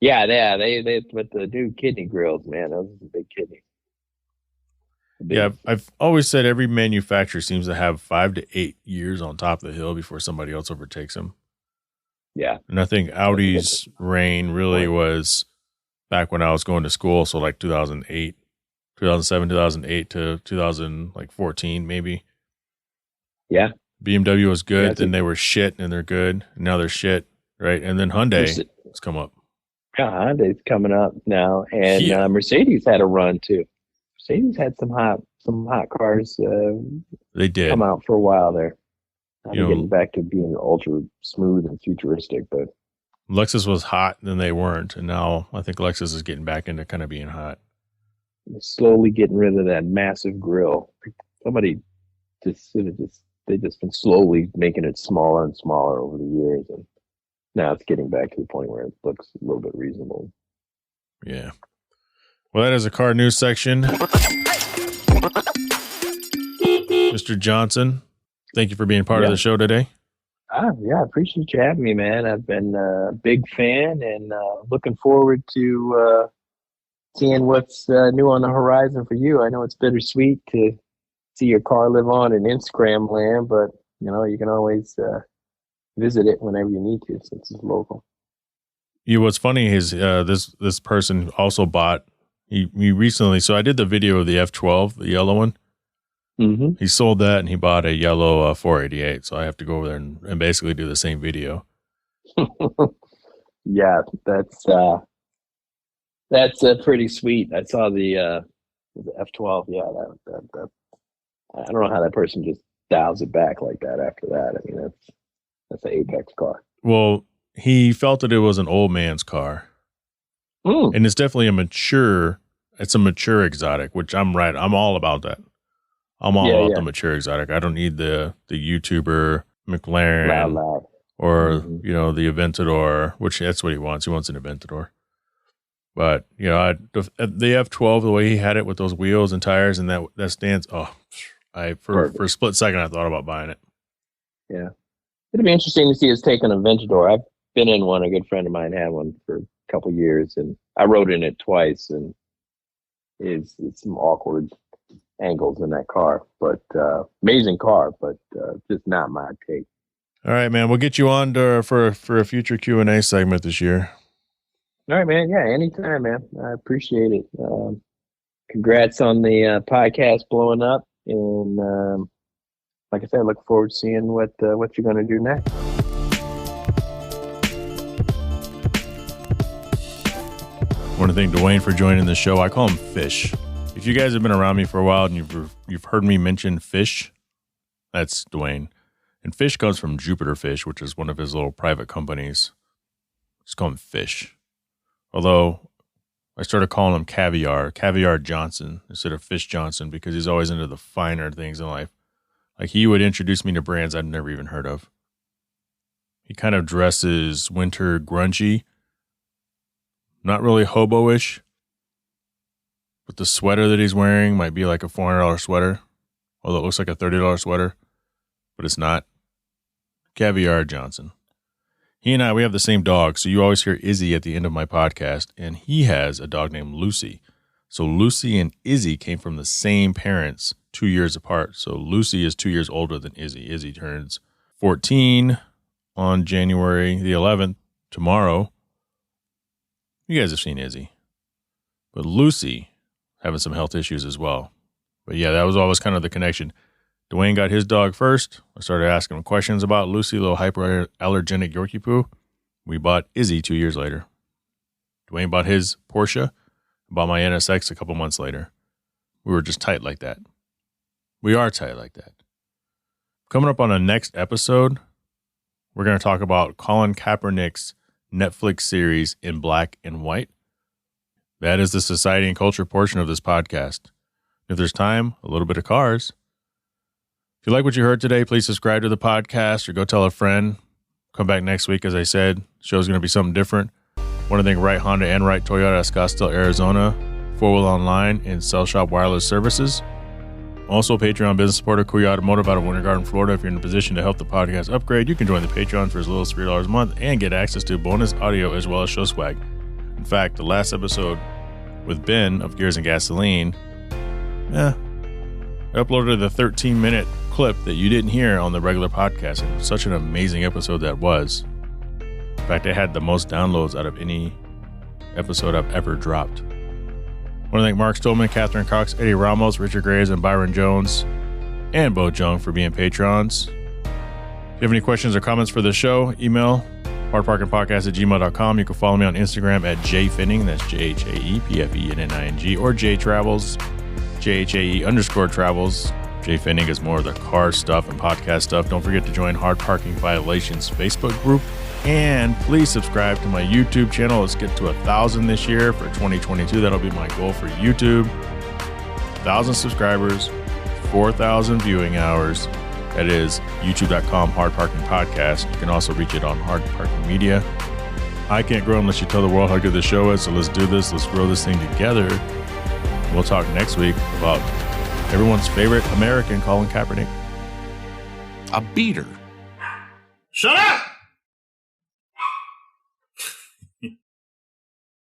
they with the new kidney grills, man, those are big kidneys. I've always said every manufacturer seems to have 5 to 8 years on top of the hill before somebody else overtakes them. Yeah, and I think Audi's reign really was back when I was going to school, so like 2007, 2008 to 2014, maybe. Yeah. BMW was good, then they were shit, and they're good, and now they're shit, right? And then Hyundai has come up. Yeah, Hyundai's coming up now, and Mercedes had a run too. Mercedes had some hot cars. They did come out for a while there. Getting back to being ultra smooth and futuristic, but Lexus was hot, then they weren't, and now I think Lexus is getting back into kind of being hot. Slowly getting rid of that massive grille. Somebody they've just been slowly making it smaller and smaller over the years, and now it's getting back to the point where it looks a little bit reasonable. Yeah. Well, that is a car news section. Mr. Johnson, thank you for being part of the show today. Yeah, I appreciate you having me, man. I've been a big fan and looking forward to seeing what's new on the horizon for you. I know it's bittersweet to see your car live on in Instagram land, but you can always visit it whenever you need to since it's local. What's funny is this person also bought. He recently. So I did the video of the F12, the yellow one. Mm-hmm. He sold that and he bought a yellow 488. So I have to go over there and basically do the same video. Yeah, that's pretty sweet. I saw the the F12. Yeah, that I don't know how that person just dials it back like that after that. I mean, that's an apex car. Well, he felt that it was an old man's car. And it's definitely it's a mature exotic, which I'm all about that. I'm all about the mature exotic. I don't need the YouTuber McLaren loud. or, the Aventador, which that's what he wants. He wants an Aventador. But, the F12, the way he had it with those wheels and tires and that stance, for a split second, I thought about buying it. Yeah. It'd be interesting to see his take on Aventador. I've been in one. A good friend of mine had one for a couple years, and I rode in it twice, and it's some awkward angles in that car, but amazing car, but just not my take. All right, man. We'll get you on for a future Q&A segment this year. All right, man. Yeah, anytime, man. I appreciate it. Congrats on the podcast blowing up, and like I said, I look forward to seeing what you're going to do next. I want to thank Dwayne for joining the show. I call him Fish. If you guys have been around me for a while and you've heard me mention Fish, that's Dwayne. And Fish comes from Jupiter Fish, which is one of his little private companies. Just call him Fish. Although I started calling him Caviar Johnson instead of Fish Johnson, because he's always into the finer things in life. Like, he would introduce me to brands I'd never even heard of. He kind of dresses winter grungy, not really hobo-ish. But the sweater that he's wearing might be like a $400 sweater, although it looks like a $30 sweater, but it's not. Caviar Johnson. He and we have the same dog, so you always hear Izzy at the end of my podcast, and he has a dog named Lucy. So Lucy and Izzy came from the same parents 2 years apart. So Lucy is 2 years older than Izzy. Izzy turns 14 on January the 11th, tomorrow. You guys have seen Izzy. But Lucy having some health issues as well. But yeah, that was always kind of the connection. Dwayne got his dog first. I started asking him questions about Lucy, a little hyperallergenic Yorkie poo. We bought Izzy 2 years later. Dwayne bought his Porsche. I bought my NSX a couple months later. We were just tight like that. We are tight like that. Coming up on the next episode, we're going to talk about Colin Kaepernick's Netflix series In Black and White. That is the society and culture portion of this podcast. If there's time, a little bit of cars. If you like what you heard today, please subscribe to the podcast or go tell a friend. Come back next week. As I said, show's going to be something different. Want to thank Right Honda and Right Toyota at Scottsdale, Arizona, 4-Wheel Online and Cell Shop Wireless Services. Also, Patreon business supporter Kuya Automotive out of Winter Garden, Florida. If you're in a position to help the podcast upgrade, you can join the Patreon for as little as $3 a month and get access to bonus audio as well as show swag. In fact, the last episode with Ben of Gears and Gasoline, I uploaded the 13-minute clip that you didn't hear on the regular podcast. And such an amazing episode that was. In fact, it had the most downloads out of any episode I've ever dropped. I want to thank Mark Stolman, Catherine Cox, Eddie Ramos, Richard Graves, and Byron Jones, and Bo Jung for being patrons. If you have any questions or comments for the show, email HardParkingPodcast@gmail.com. You can follow me on Instagram at Jhae Pfenning, that's JhaePfenning, or Jhae Travels, JHAE_travels. Jhae Pfenning is more of the car stuff and podcast stuff. Don't forget to join Hard Parking Violations Facebook group. And please subscribe to my YouTube channel. Let's get to 1,000 this year for 2022. That'll be my goal for YouTube. 1,000 subscribers, 4,000 viewing hours. That is youtube.com Hard Parking Podcast. You can also reach it on Hard Parking Media. I can't grow unless you tell the world how good the show is. So let's do this. Let's grow this thing together. We'll talk next week about everyone's favorite American, Colin Kaepernick. A beater. Shut up!